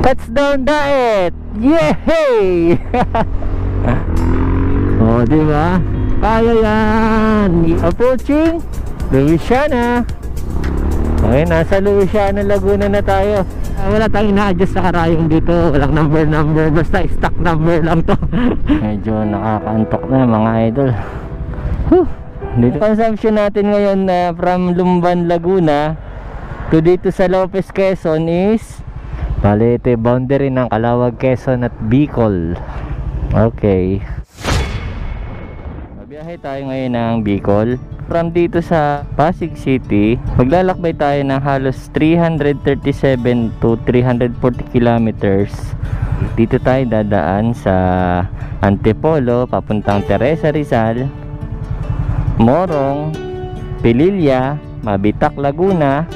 Touchdown diet! Yay! Oh, diba? Kaya yan! Approaching Louisiana. Okay, nasa Louisiana, Laguna na tayo. Wala tayong ina-adjust sa karayong dito. Walang number. Basta stock number lang to. Medyo nakakaantok na mga idol. Dito consumption natin ngayon na from Lumban, Laguna to dito sa Lopez, Quezon is bali ito yung boundary ng Calawag, Quezon at Bicol. Okay, mabiyahe tayo ngayon ng Bicol. From dito sa Pasig City, maglalakbay tayo ng halos 337 to 340 kilometers. Dito tayo dadaan sa Antipolo papuntang Teresa Rizal, Morong, Pililla, Mabitak, Laguna,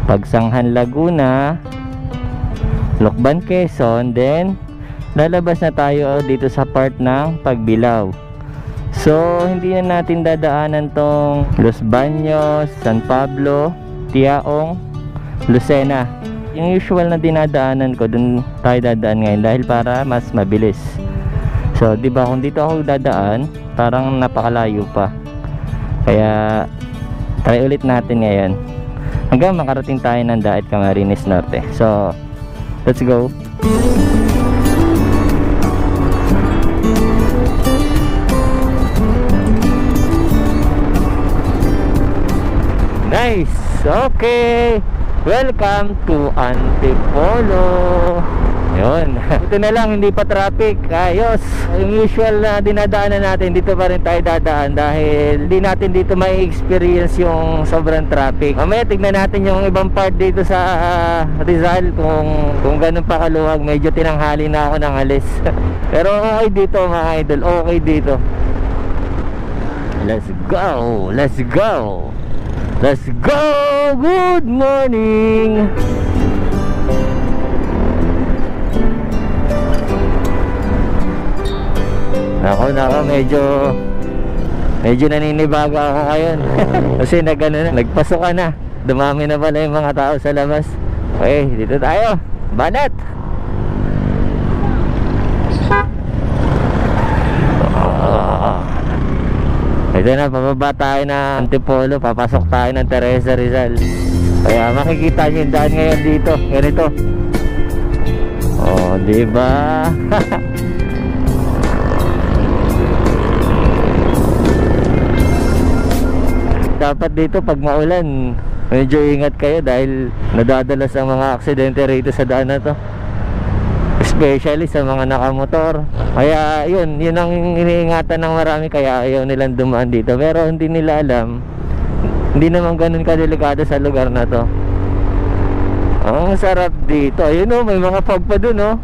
Pagsanghan, Laguna, Lokban, Quezon. Then lalabas na tayo dito sa part ng Pagbilao. So hindi na natin dadaanan tong Los Baños, San Pablo, Tiaong, Lucena. Yung usual na dinadaanan ko, dun tayo dadaan ngayon dahil para mas mabilis. So di ba kung dito ako dadaan, parang napakalayo pa. Kaya try ulit natin ngayon hanggang makarating tayo ng Daet, Camarines Norte. So let's go. Nice! Okay! Welcome to Antipolo. Yun. Ito na lang, hindi pa traffic. Ayos! Yung usual na dinadaanan natin, dito pa rin tayo dadaan dahil hindi natin dito may experience yung sobrang traffic. Mamaya tignan natin yung ibang part dito sa Rizal kung ganun pa kaluwag. Medyo tinanghali na ako ng alis. Pero okay dito mga idol, okay dito. Let's go! Let's go! Let's go! Good morning! Nako, medyo naninibaga ako ngayon. Kasi nagpasok ka na. Dumami na pala yung mga tao sa labas. Okay, dito tayo. Banat! Ito na, pababa tayo na Antipolo, papasok tayo ng Teresa Rizal. Kaya makikita nyo yung daan ngayon dito. Ganito. Oh, diba? Dapat dito pag maulan, medyo ingat kayo dahil nadadalas ang mga aksidente rito sa daan na to, especially sa mga nakamotor. Kaya yun ang iniingatan ng marami, kaya ayaw nilang dumaan dito. Pero hindi nila alam, hindi naman ganun kadelikado sa lugar na to. Ang sarap dito. Ayun o, may mga fog pa dun o.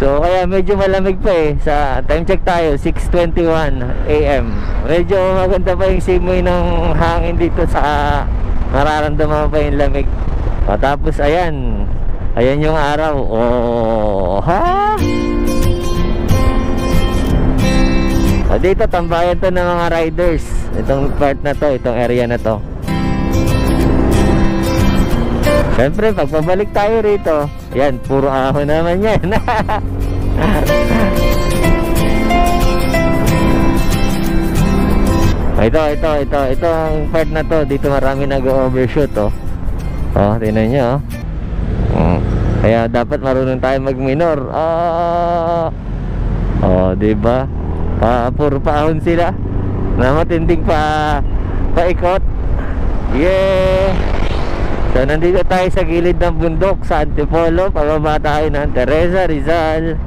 So kaya medyo malamig pa eh. Sa time check tayo, 6:21 AM. Medyo maganda pa yung simoy ng hangin dito, sa mararamdaman pa yung lamig. Tapos ayan yung araw. Oh, ha? Dito tambayan to ng mga riders. Itong part na to, itong area na to. Siyempre pag pabalik tayo rito, yan, puro ahon naman yan. Itong part na to, dito marami nag-overshoot oh. Oh, tingnan nyo oh. Kaya dapat marunong tayo mag-minor. Oh, diba? Puro paahon sila na matinding paikot. Yeah. So nandito tayo sa gilid ng bundok sa Antipolo. Pababa tayo ng Teresa Rizal.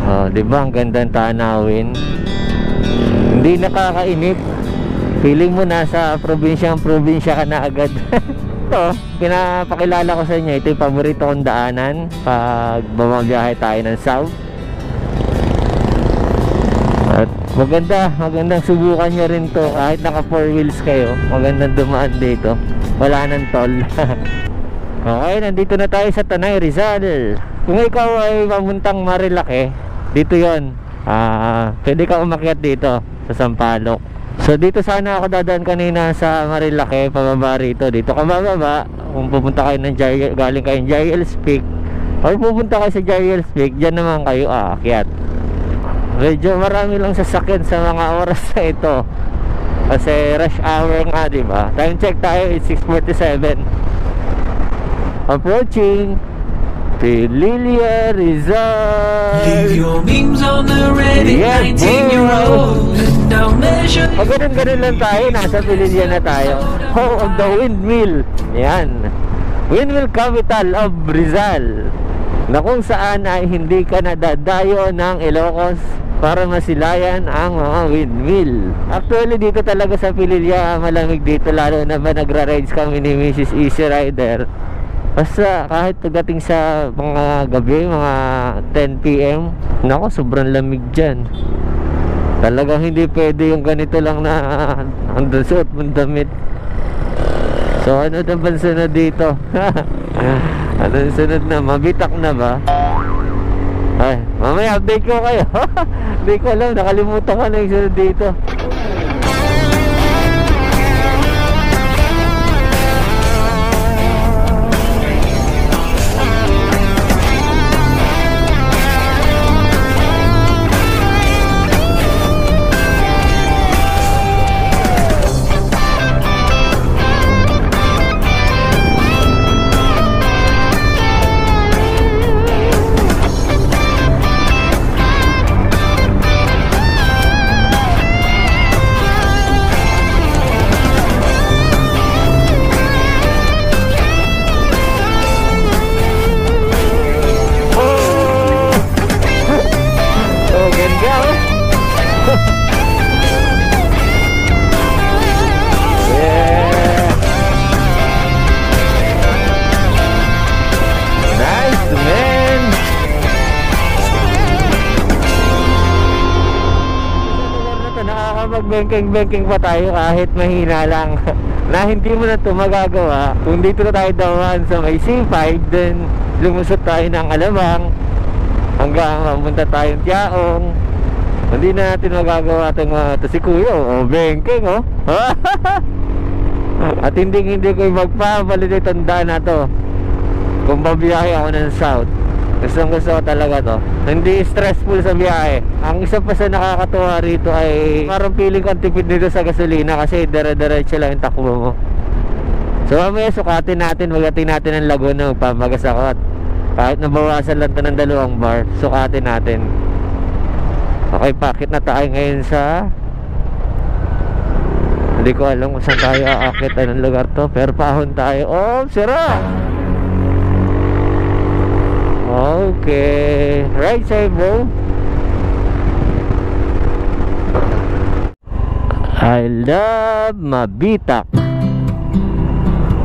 Oh, diba? Ang gandang tanawin. Hindi nakakainip. Feeling mo nasa probinsya ka na agad. Ito, pinapakilala ko sa inyo. Ito yung paborito kong daanan pag bumabiyahe tayo ng south. At magandang subukan nyo rin to. Kahit naka 4 wheels kayo, magandang dumaan dito. Wala nang toll. Okay, nandito na tayo sa Tanay, Rizal. Kung ikaw ay pamuntang Marilake, dito yon. Pwede ka umakyat dito sa Sampaloc. So dito sana ako dadaan kanina sa Marilake, pababa rito. Dito ka bababa kung pupunta kayo ng galing kayo Giles Peak, o pupunta kayo sa Giles Peak, dyan naman kayo aakyat. Medyo marami lang sasakyan sa mga oras na ito kasi rush hour nga, diba? Time check tayo, it's 6:47. Approaching Pililla Rizal. Leave your memes on the Reddit, Yeah, 19-year-old. Don't measure. Pag ganun lang tayo, nasa Pililla na tayo. Home of the Windmill. Yan, Windmill capital of Rizal, na kung saan ay hindi ka nadadayo ng Ilocos para masilayan ang mga windmill. Actually dito talaga sa Pililla malamig dito, lalo na ba nagra-rides kami ni Mrs. Easy Rider. Basta kahit pagdating sa mga gabi, mga 10 PM, nako, sobrang lamig dyan. Talagang hindi pwede yung ganito lang na andun suot mong damit. So ano na ba sunod dito? Ano sunod na? Mabitak na ba? Ay, mamaya update ko kayo. Hindi ko alam, nakalimutan ko na yung sunod dito. Bengking pa tayo kahit mahina lang. Na hindi mo na ito magagawa kung dito na tayo dawan sa may C5, then lumusot tayo ng Alabang hanggang mamunta tayong Tiaong. Hindi na natin magagawa itong ito si Kuya, bengking at hindi ko magpapalit itong daan na to kung babiyahe ako ng south. Gusto ko talaga to. Hindi stressful sa biyahe. Ang isa pa sa nakakatuwa rito ay parang feeling ko ang tipid nito sa gasolina kasi dire-diretso lang yung takbo mo. So mamaya sukatin natin, magating natin ang Laguna, magpamagas ako at kahit nabawasan lang to ng 2 bar, sukatin natin. Okay, pakit na tayo ngayon sa, hindi ko alam kung saan tayo aakit, anong lugar to, pero pahon tayo. Oh, sira! Okay, right side bro. I love Mabitak.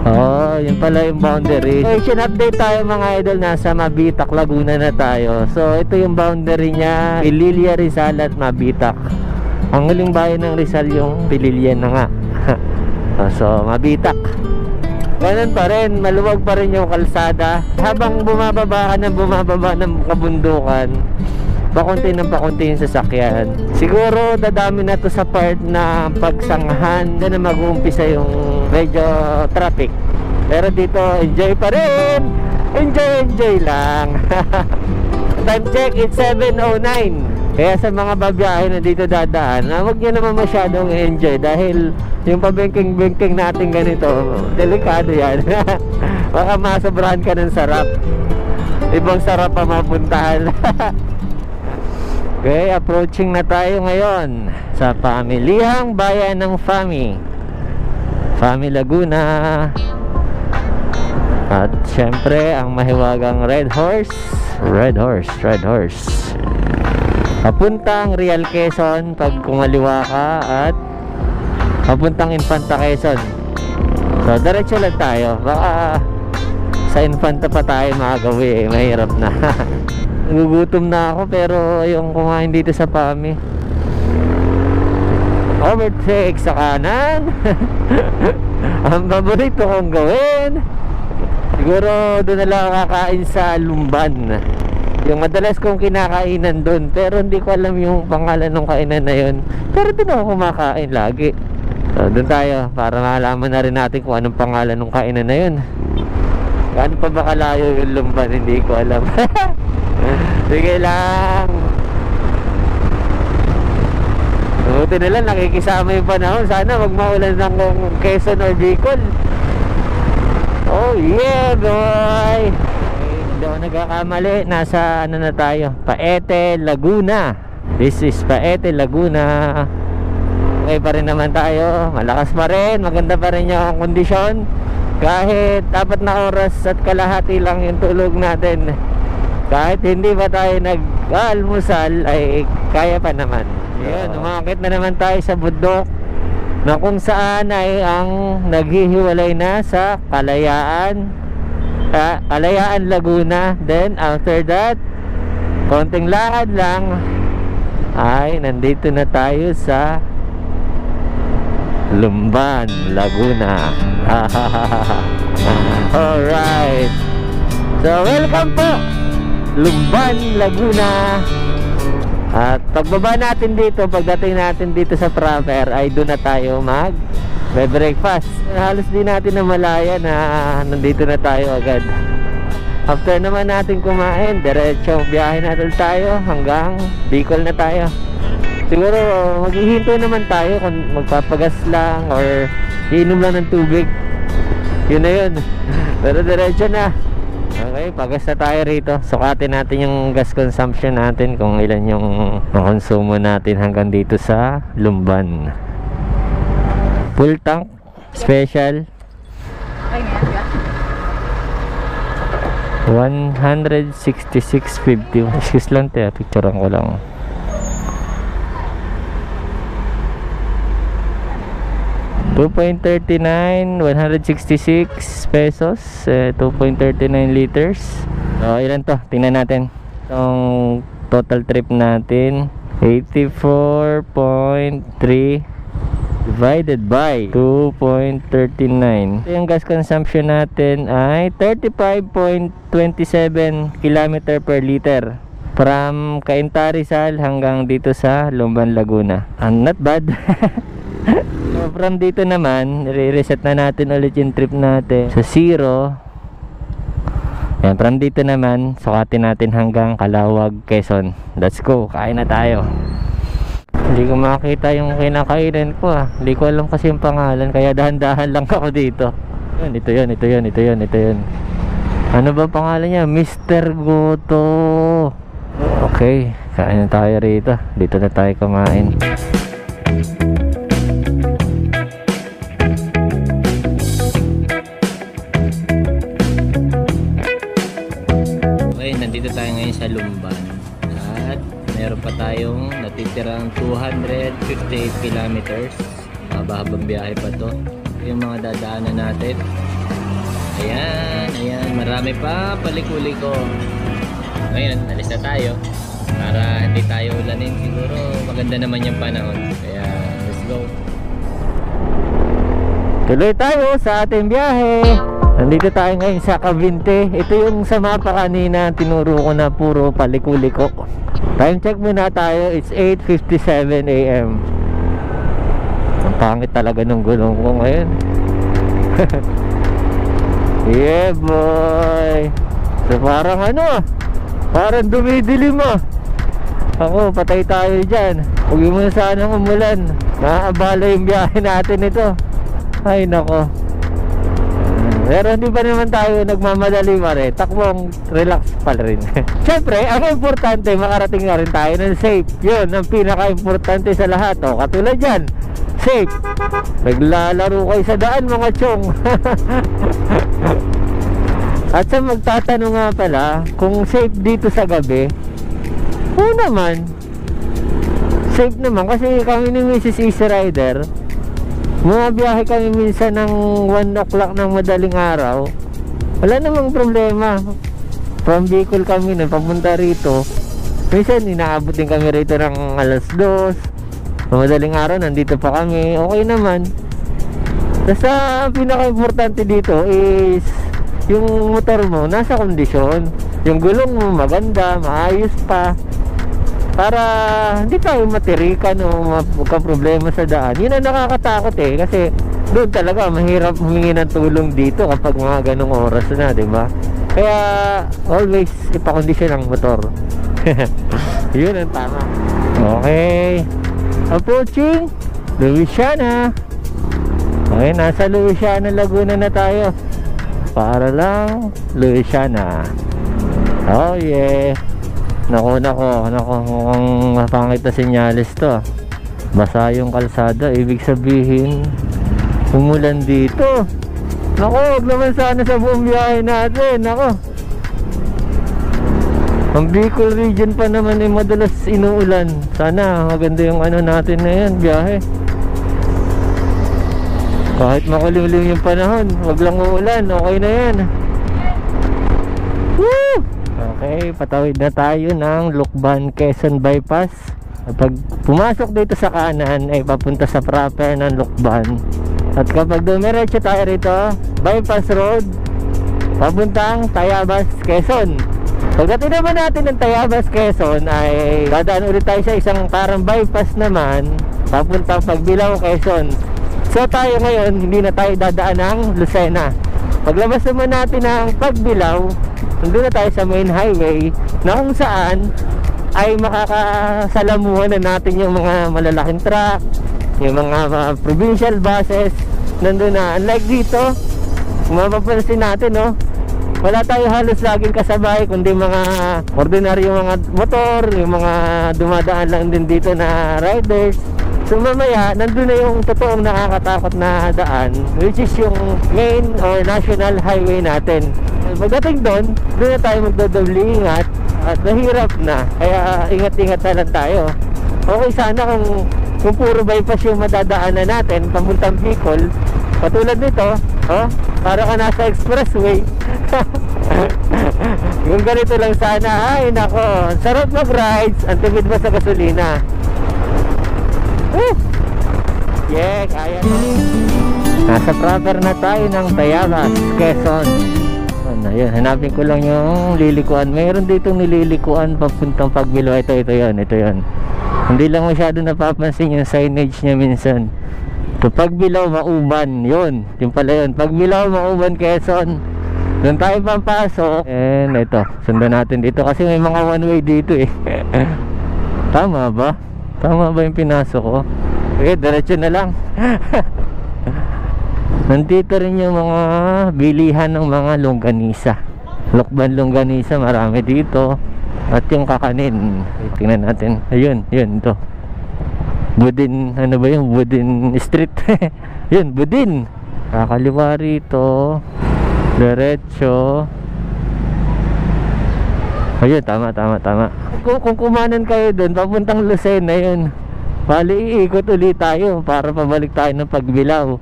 Oh, yun pala yung boundary. Location update tayo mga idol, nasa Mabitak, Laguna na tayo. So ito yung boundary niya, Pililla, Rizal at Mabitak. Ang huling bayan ng Rizal yung Pililla na nga. So Mabitak, ganun pa rin, maluwag pa rin yung kalsada. Habang bumababa ka ng kabundukan, pakunti yung sasakyan. Siguro dadami na to sa part na pagsanghan, na mag-uumpisa yung medyo traffic. Pero dito enjoy pa rin, enjoy lang. Time check, it's 7:09. Kaya sa mga babiyahe na dito dadaan, huwag nyo naman masyadong enjoy dahil yung pabengking-bengking natin ganito, delikado yan. Baka masobrahan ka ng sarap, ibang sarap pa mapuntahan. Okay, approaching na tayo ngayon sa pamilihang bayan ng Fami Laguna. At syempre ang mahiwagang Red Horse papuntang Real Quezon pag kumaliwa ka, at papuntang Infanta Quezon. So diretso lang tayo, baka sa Infanta pa tayo makagawi mahirap na. Nagugutom na ako pero ayong kumain dito sa Pami. Overtake sa kanan. Ang paborito kong gawin, siguro doon na lang kakain sa Lumban. Yung madalas kong kinakainan doon, pero hindi ko alam yung pangalan ng kainan na yun. Pero doon ako kumakain lagi. So, doon tayo para malaman na rin natin kung anong pangalan ng kainan na yun. Gaano pa ba kalayo yung Lumban, hindi ko alam. Sige lang. Buti na lang nakikisama yung panahon. Sana wag maulan ng Quezon or Bicol. Oh yeah boy. Hindi ako nagkakamali. Nasa ano na tayo, Paete, Laguna. This is Paete, Laguna. Okay pa rin naman tayo. Malakas pa rin. Maganda pa rin yung kondisyon. Kahit 4 na oras at kalahati lang yung tulog natin, kahit hindi pa tayo nag-almusal, ay kaya pa naman. Yun, umakit na naman tayo sa bundok na kung saan ay ang naghihiwalay na sa Kalayaan, Kalayaan, Laguna. Then after that, konting lakad lang ay nandito na tayo sa Lumban, Laguna. Alright, so welcome po Lumban, Laguna. At pagbaba natin dito, pagdating natin dito sa proper, ay doon na tayo mag-breakfast. Halos di natin na malaya na nandito na tayo agad. After naman natin kumain, diretso biyahe natin tayo hanggang Bicol na tayo. Siguro maghihinto naman tayo kung magpapagas lang or iinom lang ng tubig. Yun na yun. Pero diretso na. Okay, pagas na tayo rito. Sukatin natin yung gas consumption natin, kung ilan yung konsumo natin hanggang dito sa Lumban. Full tank, special 166.50. Excuse lang tayo, picturean ko lang. $2.39, 166 pesos, 2.39 liters. So, ilan to? Tingnan natin. Itong total trip natin, 84.3 divided by 2.39. Yung gas consumption natin ay 35.27 km per liter from Cainta, Rizal hanggang dito sa Lumban, Laguna. Not bad. So from dito naman, re-reset na natin ulit yung trip natin sa 0. Yan, from dito naman, sukatin natin hanggang Calawag, Quezon. Let's go, kain na tayo. Hindi ko makita yung kinakainan ko ah. Hindi ko alam kasi yung pangalan, kaya dahan-dahan lang ako dito. Ito yun. Ano ba pangalan niya? Mr. Goto. Okay, kain na tayo rito. Dito na tayo kumain. Nandito tayo ngayon sa Lumban at meron pa tayong natitirang 258 kilometers. Mabahabang biyahe pa to. Yung mga dadaanan natin, ayan, marami pa paliko-liko. Ngayon, alis na tayo para hindi tayo ulanin. Siguro maganda naman yung panahon, kaya let's go. Tuloy tayo sa ating biyahe. Nandito tayo ngayon sa Cavite. Ito yung sa mapa kanina, tinuro ko na puro paliko-liko. Time check muna tayo, it's 8:57 AM. Ang pangit talaga ng gulong ko ngayon. Yeah boy. So parang parang dumidilim ah. Ako, patay tayo dyan. Huwag mo na sanang umulan. Naaabala yung biyahe natin ito. Ay nako. Pero hindi pa naman tayo nagmamadali mare. Takbong relax pa rin. Siyempre, ang importante, makarating na rin tayo ng safe. Yun, ang pinaka-importante sa lahat. O, katulad dyan, safe. Naglalaro kayo sa daan mga chong. At sa magtatanong nga pala, kung safe dito sa gabi, oo naman. Safe naman kasi kami ni Mrs. Easy Rider, mga biyahe kami minsan ng 1 o'clock ng madaling araw. Wala namang problema. From Bicol kami na papunta rito. Minsan inaabot din kami rito ng alas 2. Madaling araw nandito pa kami. Okay naman. Basta pinaka-importante dito is yung motor mo nasa kondisyon. yung gulong mo maganda, maayos pa, para hindi tayo matirikan o magka-problema sa daan. Yun ang nakakatakot eh, kasi doon talaga mahirap humingi ng tulong dito kapag mga ganong oras na, di ba? Kaya always ipakondisyon ang motor. Yun ang tama. Okay, approaching Louisiana. Okay, nasa Louisiana, Laguna na tayo. Para lang Louisiana. Oh yeah. Nako, mukhang mapangit na senyalis to. Basa yung kalsada, ibig sabihin umulan dito. Nako, huwag naman sana sa buong biyahe natin. Nako, ang Bicol region pa naman ay madalas inuulan. Sana maganda yung ano natin na yan, biyahe. Kahit makulimlim yung panahon, wag lang uulan, okay na yan. Woo! Okay, patawid na tayo ng Lucban, Quezon Bypass. Pag pumasok dito sa kanan ay papunta sa proper ng Lucban. At kapag dumiretso tayo rito, Bypass Road, papuntang Tayabas, Quezon. Pagdating naman natin ng Tayabas, Quezon ay dadaan ulit tayo sa isang parang bypass naman, papuntang Pagbilao, Quezon. So tayo ngayon, hindi na tayo dadaan ng Lucena. Paglabas naman natin ng Pagbilao, nandun na tayo sa main highway na kung saan ay makakasalamuhan na natin yung mga malalaking truck, yung mga provincial buses. Nandun na, unlike dito, mapapansin natin, no, wala tayo halos laging kasabay, kundi mga ordinaryo mga motor, yung mga dumadaan lang din dito na riders. So mamaya, nandun na yung totoong nakakatakot na daan, which is yung main or national highway natin. Pagdating doon na tayo magdodobli ingat at mahirap na. Kaya ingat-ingat na lang tayo. Okay sana kung puro bypass yung madadaanan natin papuntang Bicol. Katulad nito, oh, para ka nasa expressway. Yung ganito lang sana. Ay nako, sarap mag-rides, ang tipid ba sa gasolina. Yeah, kaya na. Nasa proper na tayo ng Tayabas, Quezon. Ayun, hanapin ko lang yung lilikuan. Mayroon ditong nililikuan papuntang Pagbilao. Ito yun. Hindi lang masyado napapansin yung signage niya minsan. Ito, Pagbilao, Mauban. Yun, yung pala yun. Pagbilao, Mauban, Quezon. Doon tayo papasok. And ito, sundan natin dito kasi may mga one way dito eh. Tama ba? Tama ba yung pinasok ko? Okay, diretso na lang. Nandito rin yung mga bilihan ng mga longganisa. Lucban longganisa, marami dito. At yung kakanin, tingnan natin. Ayun, ito. Budin, ano ba yung Budin Street? Yun, Budin. Kakaliwa rito. Diretso. Ayun, tama. Kung kumanan kayo doon, papuntang Lucena, yun. Bali, iikot ulit tayo para pabalik tayo ng Pagbilao.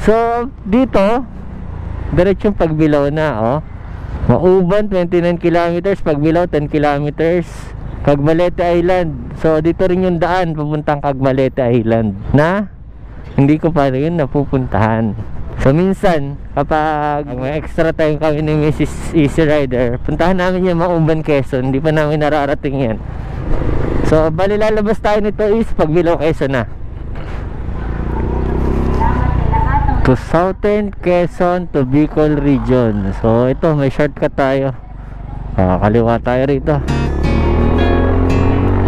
So, dito, diretsong Pagbilao na, oh. Mauban, 29 kilometers. Pagbilao, 10 kilometers. Cagmalete Island. So, dito rin yung daan, papuntang Cagmalete Island. Na, hindi ko pa rin napupuntahan. So, minsan, kapag may extra time kami ni Mrs. Easy Rider, puntahan namin yung Mauban, Quezon. Hindi pa namin nararating yan. So, bali lalabas tayo nito is Pagbilao, Quezon na. To Southern Quezon to Bicol region. So ito, may shortcut tayo. Kaliwa tayo rito.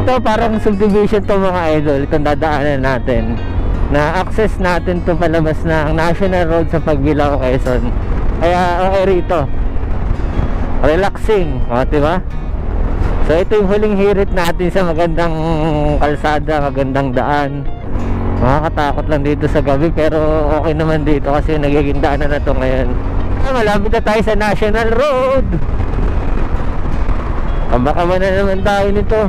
Ito parang subdivision to mga idol. Itong dadaanan natin. Na access natin to palabas na ang national road sa Pagbilao, Quezon. Kaya okay rito. Relaxing, diba? So ito yung huling hirit natin sa magandang kalsada, magandang daan. Makakatakot lang dito sa gabi, pero okay naman dito kasi nagiging daanan na to ngayon. Malapit na tayo sa national road. Kamba-kamba na naman tayo nito.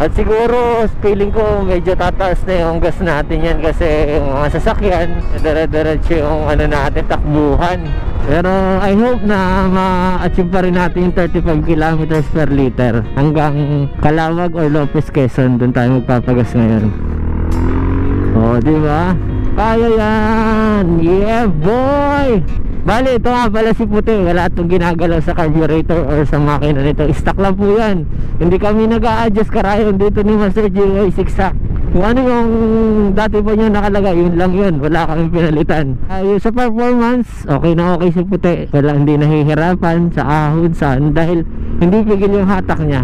At siguro feeling ko medyo tataas na yung gas natin yan kasi yung mga sasakyan dire-diretso yung ano natin, takbuhan. Pero I hope na ma-achieve pa rin natin yung 35 kilometers per liter hanggang Calawag or Lopez, Quezon. Doon tayo magpapagas ngayon. Oh, di ba? Kaya yan! Yeah, boy! Bali, ito nga pala si puti. Wala itong ginagalaw sa carburetor or sa makina nito. Stock lang po yan. Hindi kami nag-a-adjust karayon dito ni Master GY 6-sack. Kung ano yung dati po nyo nakalagay, yun lang yun. Wala kaming pinalitan. Yung sa performance, okay na okay si puti. Wala, hindi nahihirapan sa ahon, saan. Dahil hindi pigil yung hatak niya.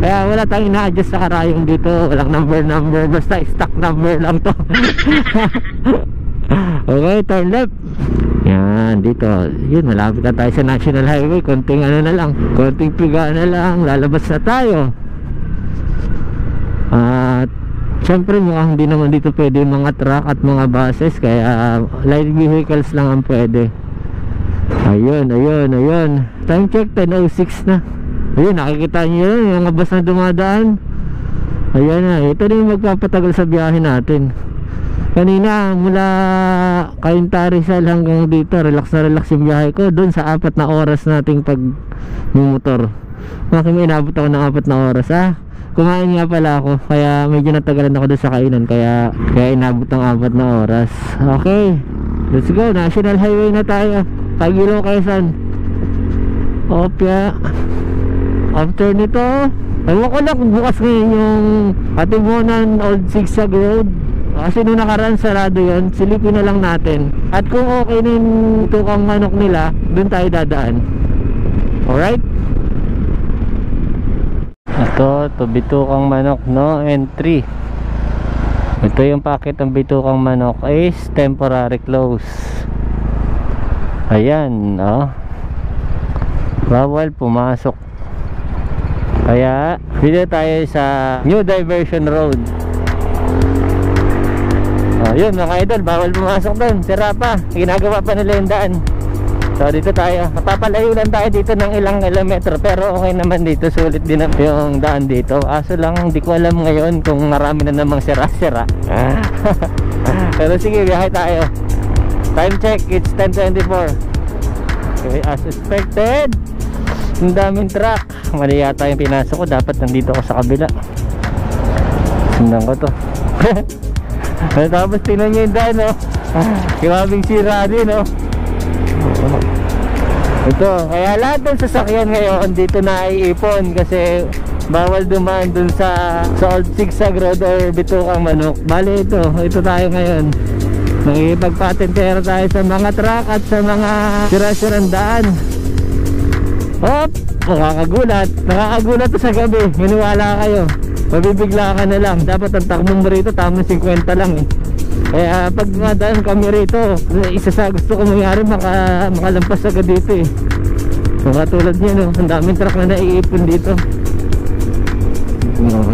Kaya wala tayong na-adjust sa karayong dito. Walang number. Basta stock number lang to. Okay, turn left. Yan, dito. Yun, malapit na tayo sa National Highway. Konting ano na lang, konting piga na lang. Lalabas na tayo. At syempre mukhang hindi naman dito pwede yung mga truck at mga buses. Kaya light vehicles lang ang pwede. Ayun. Time check, 10:06 na. Ayun, nakikita nyo yun, yung mga bus na dumadaan. Ayan na, ito na yung magpapatagal sa biyahe natin. Kanina mula Cainta Rizal hanggang dito, relax na relax yung biyahe ko. Doon sa 4 na oras nating pagmumotor. Bakit may inabot ako ng 4 na oras kumain nga pala ako, kaya medyo natagalan ako doon sa kainan. Kaya inabot ng 4 na oras. Okay, let's go, National Highway na tayo. Tagilo, Quezon. Opya. After nito, ewan ko lang kung bukas ngayon yung Katimunan Old Zigzag Road. Kasi nung nakaraan sarado yun, silipin na lang natin. At kung okay na yung tukang manok nila, dun tayo dadaan. Alright? Ito bitukang manok, no? Entry. Ito yung packet ng bitukang manok is temporary close. Ayan, bawal pumasok. Kaya dito tayo sa New Diversion Road. Yun mga idol, bawal pumasok doon. Sira pa, ginagawa pa nila yung daan. So dito tayo, papalayo lang tayo dito ng ilang kilometro. Pero okay naman dito, sulit din yung daan dito. Aso lang, hindi ko alam ngayon kung marami na namang sira-sira. Pero sige, biyahe tayo. Time check, it's 10:24. Okay, as expected, ang daming truck. Mali yata yung pinasok ko, dapat nandito ako sa kabila. Sundan ko to. Tapos tingnan nyo yung daan, grabing sira din, ito, kaya lahat ng sasakyan ngayon dito na iipon kasi bawal dumaan dun sa Old Zigzag Road or bitukang manok. Bali ito tayo ngayon. Nakikipagpatentero tayo sa mga truck at sa mga sira-sirang daan. Hop! Nakakagulat to sa gabi. Maniwala kayo, mabibigla ka na lang. Dapat ang takbo mo rito tamang 50 lang Kaya pag madaan kami rito, isa sa gusto ko mangyari, makalampas agad dito katulad nyo, ang daming truck na naiipon dito.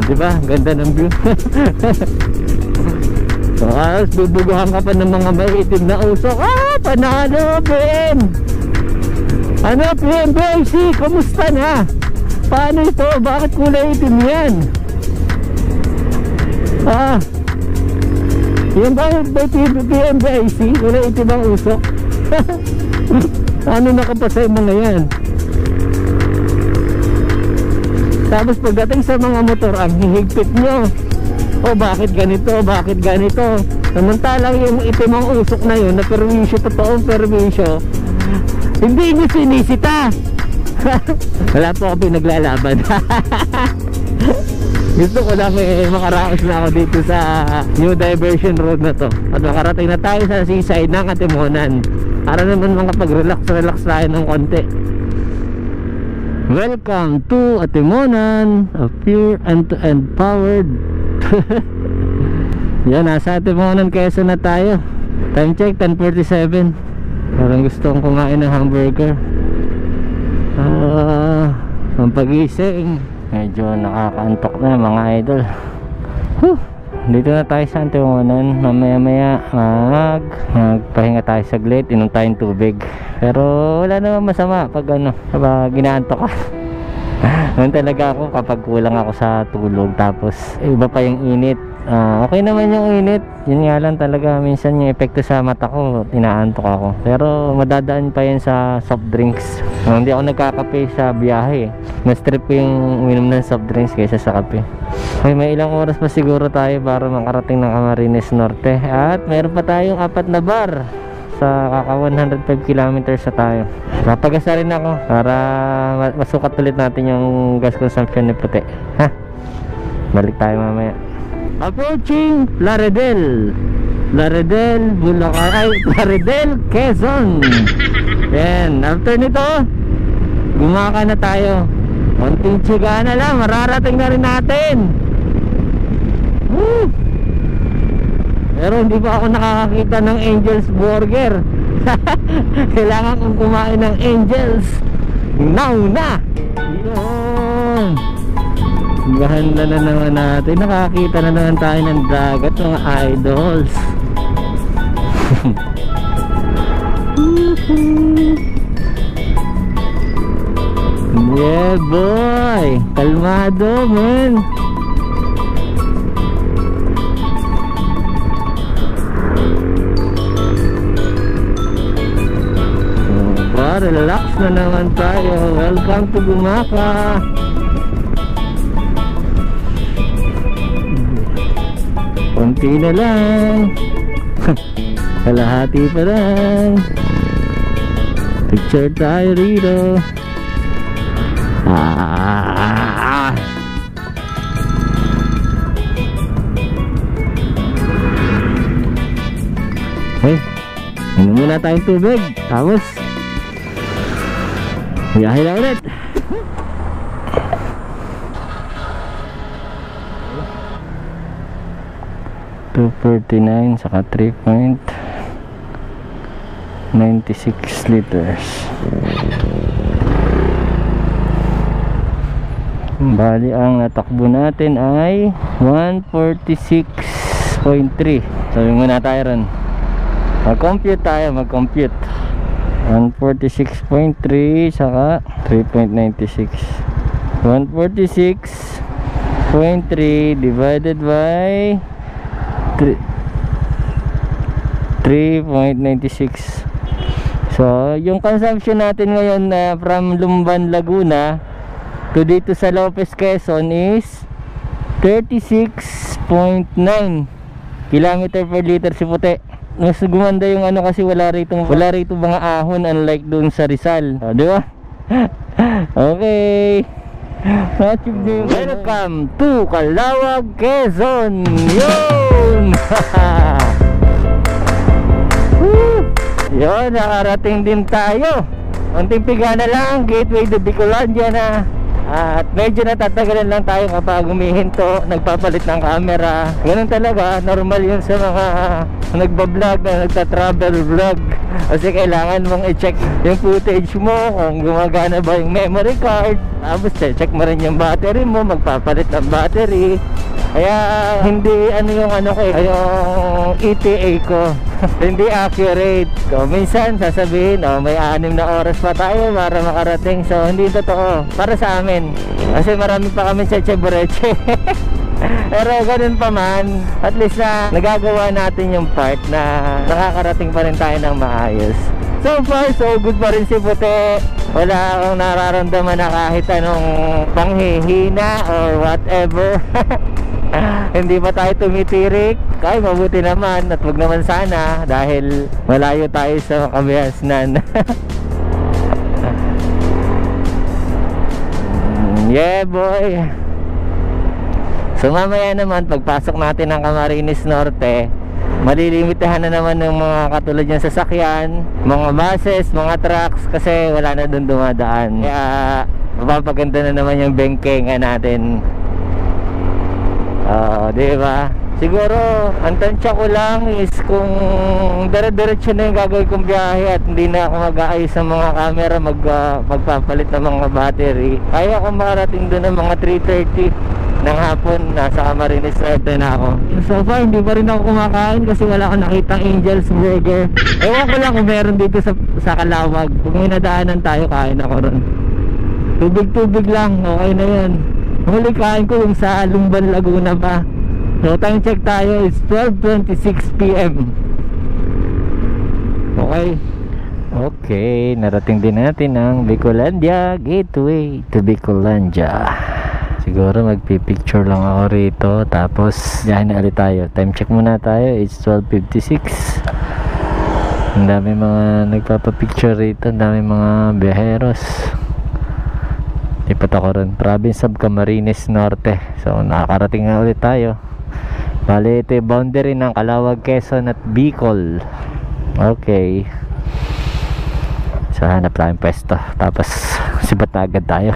Diba? Ganda ng view. So bubuguhan ka pa ng mga maiitim na usok. Panalo PM! Ano PMBIC? Kumusta na? Paano ito? Bakit kulay itim yan? Yan ba PMBIC? Kulay itim ang usok? Ano nakapasa yung mga yan? Tapos pagdating sa mga motor, ang hihigpit nyo. Bakit ganito? Bakit ganito? Samantalang yung itim ang usok na yun, na perwisyo, totoong perwisyo, hindi nyo sinisita. Wala po ako pinaglalaban. Gusto ko lang makaraos na ako dito sa New Diversion Road na to. At makarating na tayo sa seaside ng Katimunan para naman makapag-relax tayo ng konti. Welcome to Katimunan, a pure end-to-end powered. Yan, nasa Katimunan, Quezon na tayo. Time check, 10:47. Parang gusto kong kumain ng hamburger. Ang pag-ising, medyo nakakaantok na mga idol. Dito na tayo sa Katimunan. Mamaya magpahinga tayo saglit, inom tayong tubig. Pero wala naman masama pag kapag ginaantok ka. Ganun talaga ako kapag kulang ako sa tulog. Tapos iba pa yung init. Okay naman yung init. Yun nga lang talaga, minsan yung epekto sa mata ko, inaantok ako. Pero madadaan pa yan sa soft drinks. Hindi ako nagkakape sa biyahe. Mas trip ko yung uminom ng soft drinks kaysa sa kape. Okay, may ilang oras pa siguro tayo para makarating ng Camarines Norte. At mayroon pa tayong 4 na bar. kaka 105 kilometers na tayo. Papagasa rin ako para masukat ulit natin yung gas consumption ni puti. Ha? Balik tayo mamaya. Approaching Laredel, Bulacan, ay Laredel, Quezon. Yan, after nito gumaka na tayo. Konting tiyaga na lang, mararating na rin natin. Woo! Pero hindi pa ako nakakakita ng Angel's Burger. Kailangan kong kumain ng Angel's now na. Yun, gahanda na naman natin. Nakakita na naman tayo ng dagat, mga idols. Yeah boy, kalmado man. Relax na naman tayo. Welcome to Gumaka. Konti na lang. Kalahati pa lang. Picture tayo rito. Hey, inom muna tayong tubig. Tapos biyahe na ulit. $2.49 saka 3.96 liters. Bali ang natakbo natin ay 146.3. Sabi muna tayo ron. Mag-compute tayo, mag-compute. 146.3 saka 3.96. 146.3 divided by 3.96. So yung consumption natin ngayon na from Lumban, Laguna to dito sa Lopez, Quezon is 36.9 kilometer per liter si puti. Mas gumanda yung ano kasi wala rito mga ahon, unlike doon sa Rizal. O, di ba? Okay. Welcome to Calawag, Quezon. Yun. Yun, nakarating din tayo. Unting piga na lang, gateway to Bicolandia na. At medyo natatagalan lang tayo kapag humihinto, nagpapalit ng camera. Ganun talaga, normal yun sa mga nagbablog na nagta-travel vlog. Kasi kailangan mong i-check yung footage mo, kung gumagana ba yung memory card. Tapos check mo rin yung battery mo, magpapalit ng battery. Kaya hindi ano yung ano ko, yung ETA ko hindi accurate. So minsan sasabihin, oh, may 6 na oras pa tayo para makarating. So hindi totoo para sa amin, kasi marami pa kami sa Cheboreche. Pero ganun pa man, at least na nagagawa natin yung part na nakakarating pa rin tayo ng maayos. So far so good pa rin si puti. Wala akong nararamdaman na kahit anong panghihina or whatever. Hindi pa tayo tumitirik. Kaya mabuti naman, at wag naman sana dahil malayo tayo sa Kabihasnan. Yeah boy. So mamaya naman pagpasok natin ng Camarines Norte, malilimitahan na naman ng mga katulad yung sasakyan, mga buses, mga trucks, kasi wala na dun dumadaan. Kaya mapapaganda na naman yung bengkenga natin. Diba? Siguro ang tansya ko lang is kung dire-diretso na yung gagawin kong biyahe at hindi na ako mag-aayos ng mga camera, magpapalit ng mga battery, kaya ako makarating doon ng mga 3:30 ng hapon. Nasa Camarines Norte na ako. So far hindi pa rin ako kumakain kasi wala akong nakitang Angel's Burger. Ewan ko lang kung meron dito sa Calawag. Kung may nadaanan tayo, kain ako ron. Tubig-tubig lang, okay na yan. Huli kain ko yung sa Lumban, Laguna pa. So time check tayo is 12:26 PM. Okay, narating din natin ang Bicolandia, gateway to Bicolandia. Siguro magpipicture lang ako rito, tapos yahin na ulit tayo. Time check muna tayo, it's 12:56. Ang dami mga nagpapapicture rito, ang dami mga biyaheros. Lipat ako ron, province of Camarines Norte. So nakakarating na ulit tayo. Bali ito yung boundary ng Calauag, Quezon at Bicol. Okay, so hanap tayong pwesto, tapos sibat na agad tayo.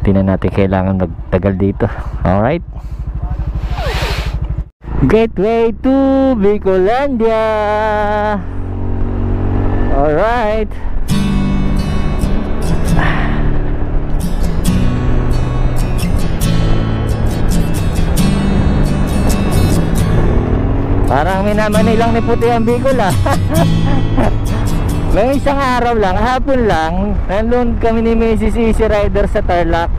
Hindi na natin kailangan magtagal dito. Alright, gateway to Bicolandia. Alright, parang minamanilang ni puti ang Bicol ah. May isang araw lang, hapon lang, nandun kami ni Mrs. Easy Rider sa Tarlac.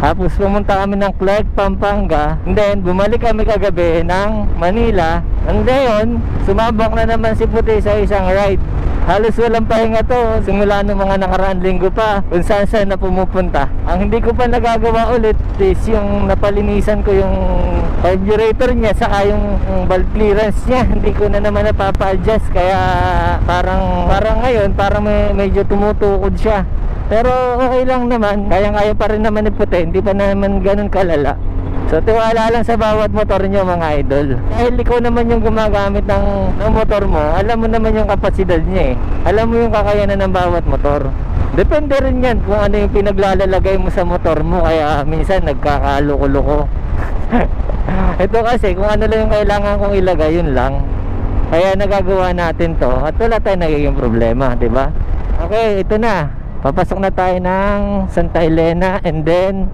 Tapos pumunta kami ng Clark, Pampanga. And then bumalik kami kagabi ng Manila. And then sumabak na naman si puti sa isang ride. Halos walang pahinga to, simula ng mga nakaraang linggo pa, kung saan saan na pumupunta. Ang hindi ko pa nagagawa ulit is yung napalinisan ko yung carburetor niya, saka yung valve clearance niya. Hindi ko na naman napapa-adjust, kaya parang ngayon parang medyo tumutukod siya. Pero okay lang naman, kaya pa rin naman iputi, hindi pa naman ganun kalala. So tiwala lang sa bawat motor nyo mga idol. Dahil ikaw naman yung gumagamit ng motor mo, alam mo naman yung kapasidad niya eh. Alam mo yung kakayanan ng bawat motor. Depende rin yan kung ano yung pinaglalagay mo sa motor mo, kaya minsan nagkakaloko-loko. Ito kasi kung ano lang yung kailangan kong ilagay, yun lang. Kaya nagagawa natin to at wala tayong nagiging problema, di ba? Okay, ito na. Papasok na tayo ng Santa Elena, and then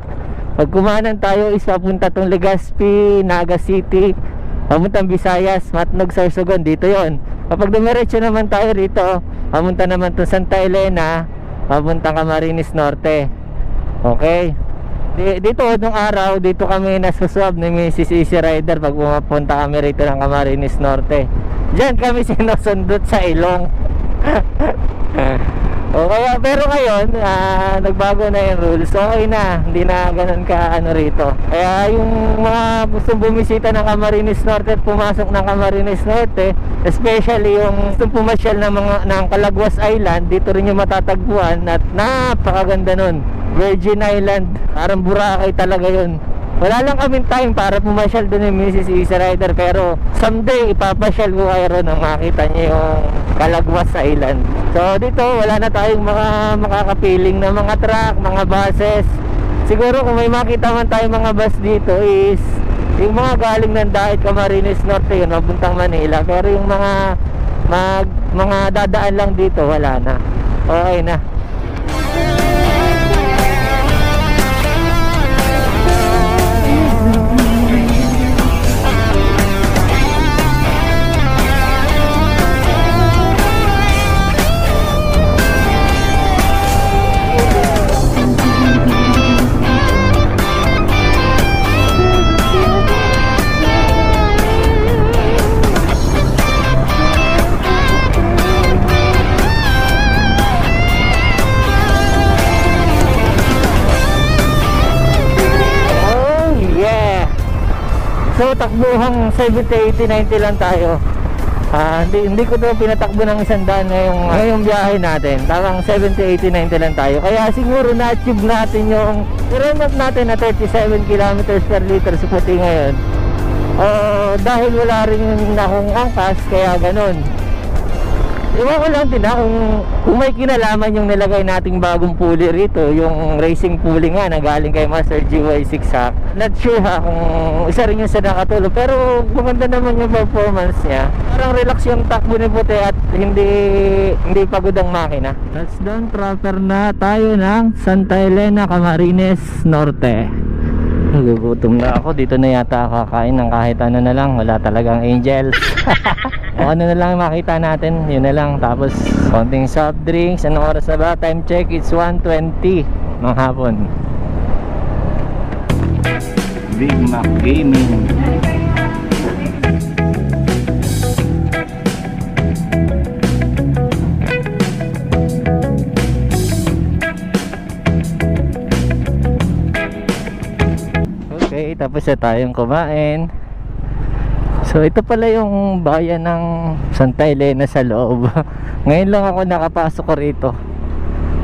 pag kumanan tayo is papunta tong Legazpi, Naga City, papuntang Visayas, Matnog, Sorsogon, dito yon. Kapag dumiretso naman tayo rito, papunta naman tong Santa Elena, papuntang Camarines Norte. Okay, dito nung araw, dito kami nasuswab ni Mrs. Easy Rider pag pumapunta kami rito ng Camarines Norte. Diyan kami sinusundot sa ilong. O kaya, pero ngayon nagbago na yung rules, okay na, hindi na ganun ka ano rito. Kaya yung mga gustong bumisita ng Camarines Norte at pumasok ng Camarines Norte, especially yung gustong pumasyal ng Calaguas Island, dito rin yung matatagpuan at napakaganda nun. Virgin Island, parang Boracay talaga yun. Wala lang kaming time para pumasyal doon yung Mrs. Easy Rider, pero someday ipapasyal ko kayo ron nang makita niyo yung Calaguas Island. So dito wala na tayong makakapiling na mga truck, mga buses. Siguro kung may makita man tayong mga bus dito is yung mga galing ng Dait, Camarines Norte, yun, mapuntang Manila. Pero yung mga dadaan lang dito, wala na. Okay na. So takbuhang 70, 80, 90 lang tayo. Hindi ko to pinatakbo ng 100 ngayong biyahe natin. Parang 70, 80, 90 lang tayo. Kaya siguro na-achieve natin yung remote natin na 37 km per liter sa puti ngayon. Dahil wala rin akong angkas, kaya ganun. Iwan ko lang din kung may kinalaman yung nilagay nating bagong pulley rito, yung racing pulley nga na galing kay Master GY6 Hack. Not sure kung isa rin yung sa nakatulog, pero maganda naman yung performance niya. Parang relax yung takbo ni puti at hindi pagod ang makina. Touchdown proper na tayo ng Santa Elena, Camarines Norte. Nagugutom na ako. Dito na yata kakain ng kahit ano na lang. Wala talagang angels. O ano na lang makita natin, yun na lang. Tapos konting soft drinks. Anong oras na ba? Time check, it's 1:20 ng hapon. Big Mac Gaming. Okay, tapos na tayong kumain. So ito pala yung bayan ng Santa Elena sa loob. Ngayon lang ako nakapasok ko rito.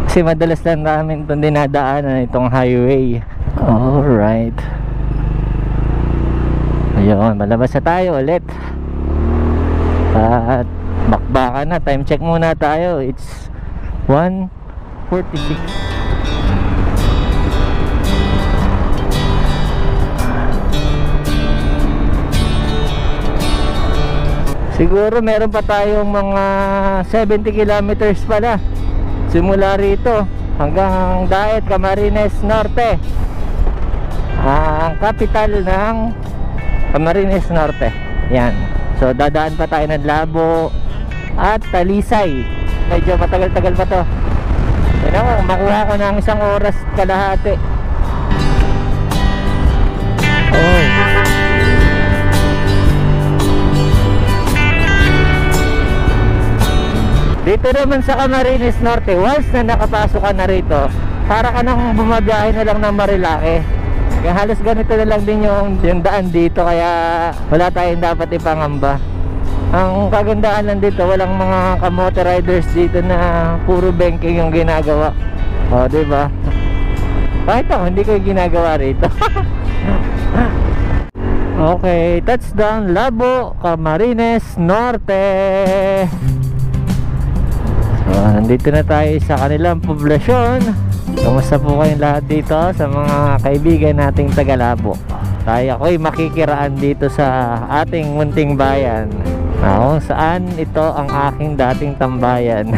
Kasi madalas lang namin itong dinadaanan, itong highway. Alright. Ayun, malabas na tayo ulit. At bakbaka na, time check muna tayo. It's 1:46. Siguro meron pa tayong mga 70 kilometers pala simula rito hanggang Daet, Camarines Norte, ang capital ng Camarines Norte. Yan. So dadaan pa tayo ng Labo at Talisay. Medyo matagal-tagal pa to. Yan ako, makuha ko ng 1 oras kalahati. Oh. Dito naman sa Camarines Norte, once na nakapasok ka na rito, para ka nang bumabiyahe na lang ng Marilake. Kaya halos ganito na lang din yung daan dito, kaya wala tayong dapat ipangamba. Ang kagandahan lang dito, walang mga kamote riders dito na puro banking yung ginagawa. O, diba? Bakit ako hindi ko yung ginagawa rito? Okay, touchdown Labo, Camarines Norte. So, nandito na tayo sa kanilang poblasyon. Kamusta po kayong lahat dito sa mga kaibigan nating taga-Labo? Tayo ako'y makikiraan dito sa ating munting bayan, kung saan ito ang aking dating tambayan.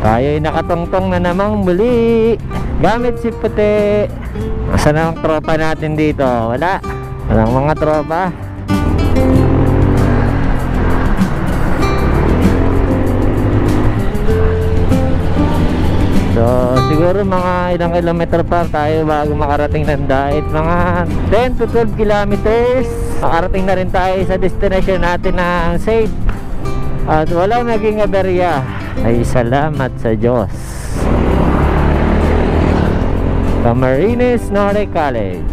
Tayo'y nakatungtong na namang muli gamit si puti. Saan ang tropa natin dito? Walang mga tropa. So siguro mga ilang kilometro pa tayo bago makarating ng Daet. Mga 10 to 12 kilometers. Makarating na rin tayo sa destination natin na safe at walang naging aberya. Ay salamat sa Diyos. Camarines Norte College,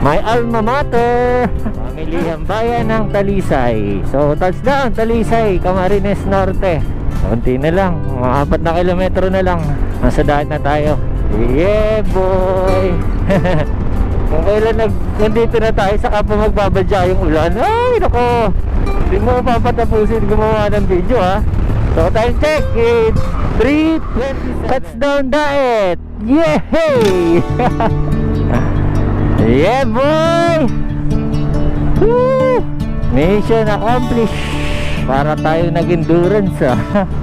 my alma mater. Pamilihang bayan ng Talisay. So touchdown Talisay, Camarines Norte. Kunti na lang, mga 4 na kilometro na lang, nasa Daet na tayo. Yeah boy. Kung kailan nandito na tayo, saka pa magbabadya yung ulan. Ay nako, hindi mo papatapusin gumawa ng video ha. So time check, it's 3:27. Touchdown Daet. Yay. Yeah boy. Woo! Mission accomplished. Para tayo nag-endurance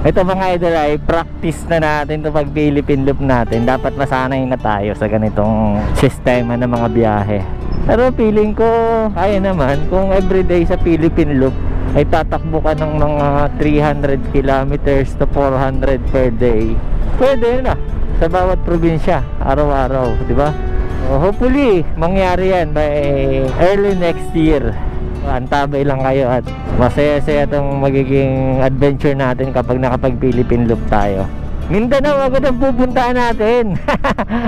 Ito mga idol ay practice na natin ito pag Philippine Loop natin. Dapat masanay na tayo sa ganitong sistema ng mga biyahe. Pero feeling ko kaya naman kung everyday sa Philippine Loop ay tatakbo ka ng mga 300 kilometers to 400 per day. Pwede na sa bawat probinsya araw-araw, di ba? So, hopefully mangyari yan by early next year. Antabay lang kayo at masaya-saya itong magiging adventure natin kapag nakapag-Philippine Loop tayo. Mindanao agad ang pupuntaan natin.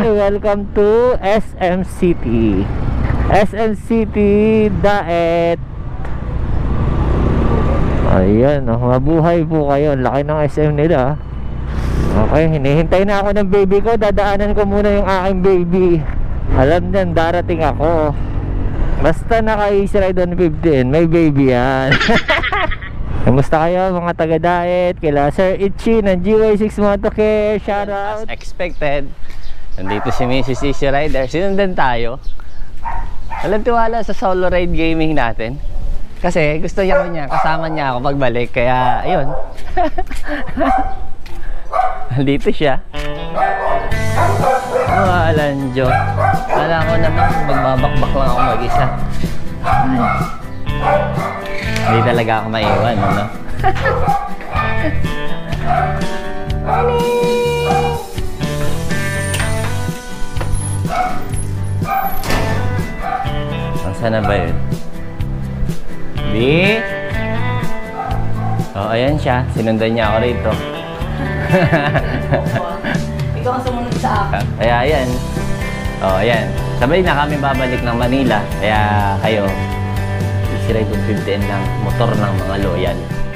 Welcome to SM City. SM City Daet. Ayan, mabuhay po kayo. Laki ng SM nila. Okay, hinihintay na ako ng baby ko. Dadaanan ko muna yung aking baby. Alam niyan, darating ako. Basta naka-easy ride on 15, may baby yan. Kamusta kayo mga taga-Daet? Kila Sir Itchy ng GY6 Motocare, shoutout. As expected, nandito si Mrs. Easy Rider. Sinundan tayo. Walang tiwala sa solo ride gaming natin. Kasi gusto niya kasama niya ako pagbalik. Kaya ayun. Nandito siya. Walang Diyos. Kala ko naman magbabakbak lang ako mag-isa. Hindi talaga ako maiwan, ano? Saan na ba yun? Di? Oh, ayan siya. Sinundan niya ako rito. Ikaw ang sumunod sa akin. Kaya ayan. Oh, ayan. Sabay na kami babalik ng Manila. Kaya kayo, Easy Ride 150N lang, motor ng mga loyal.